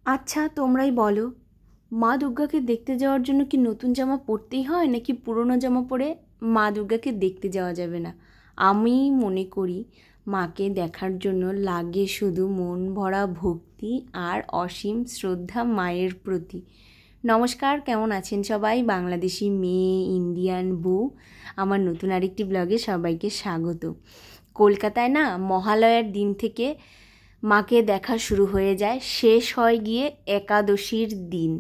আচ্ছা, তোমরাই বলো, মা দুর্গাকে দেখতে যাওয়ার জন্য কি নতুন জামা পরতেই হয়, নাকি পুরনো জামা পরে মা দুর্গাকে দেখতে যাওয়া যাবে না? আমি মনে করি মাকে দেখার জন্য লাগে শুধু মন ভরা ভক্তি আর অসীম শ্রদ্ধা মায়ের প্রতি। নমস্কার, কেমন আছেন সবাই? বাংলাদেশি মেয়ে, ইন্ডিয়ান বউ, আমার নতুন আরেকটি ব্লগে সবাইকে স্বাগত। কলকাতায় না মহালয়ার দিন থেকে মাকে দেখা শুরু হয়ে যায়, শেষ হয় গিয়ে একাদশীর দিন।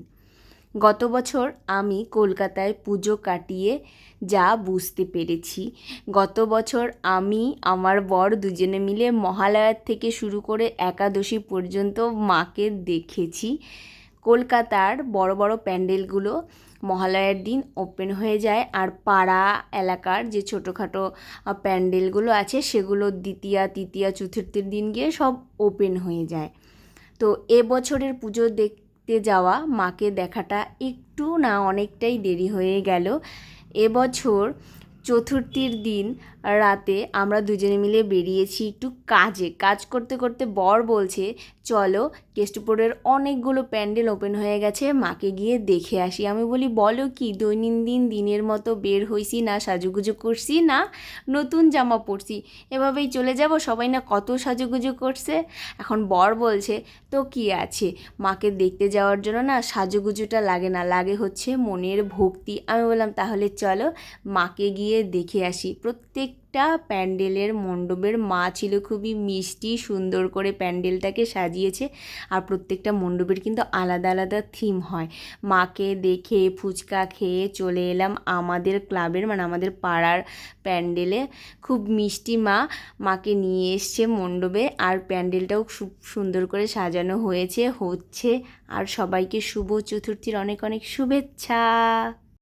গত বছর আমি কলকাতায় পুজো কাটিয়ে যা বুঝতে পেরেছি, গত বছর আমি আমার বর দুজনে মিলে মহালয়ার থেকে শুরু করে একাদশী পর্যন্ত মাকে দেখেছি। কলকাতার বড় বড় প্যান্ডেলগুলো মহালয়ার দিন ওপেন হয়ে যায়, আর পাড়া এলাকার যে ছোটোখাটো প্যান্ডেলগুলো আছে সেগুলো দ্বিতীয়া, তৃতীয়া, চতুর্থীর দিন গিয়ে সব ওপেন হয়ে যায়। তো এবছরের পুজো দেখতে যাওয়া, মাকে দেখাটা একটু না অনেকটাই দেরি হয়ে গেল। এবছর চতুর্থীর দিন রাতে আমরা দুজনে মিলে বেরিয়েছি একটু কাজ করতে করতে বর বলছে, চলো কেষ্টপুরের অনেকগুলো প্যান্ডেল ওপেন হয়ে গেছে, মাকে গিয়ে দেখে আসি। আমি বলি, বলো কি, দৈনন্দিন দিনের মতো বের হইছি, না সাজুগুজু করছি, না নতুন জামা পরছি, এভাবেই চলে যাব, সবাই না কত সাজুগুজু করছে। এখন বর বলছে, তো কি আছে, মাকে দেখতে যাওয়ার জন্য না সাজুগুজুটা লাগে না, লাগে হচ্ছে মনের ভক্তি। আমি বললাম, তাহলে চলো মাকে গিয়ে দেখে আসি। প্রত্যেকটা প্যান্ডেলের মণ্ডপের মা ছিল খুবই মিষ্টি, সুন্দর করে প্যান্ডেলটাকে সাজিয়েছে। আর প্রত্যেকটা মণ্ডপের কিন্তু আলাদা আলাদা থিম হয়। মাকে দেখে ফুচকা খেয়ে চলে এলাম আমাদের ক্লাবের, মানে আমাদের পাড়ার প্যান্ডেলে। খুব মিষ্টি মা, মাকে নিয়ে এসছে মণ্ডপে, আর প্যান্ডেলটাও খুব সুন্দর করে সাজানো হচ্ছে। আর সবাইকে শুভ চতুর্থীর অনেক অনেক শুভেচ্ছা।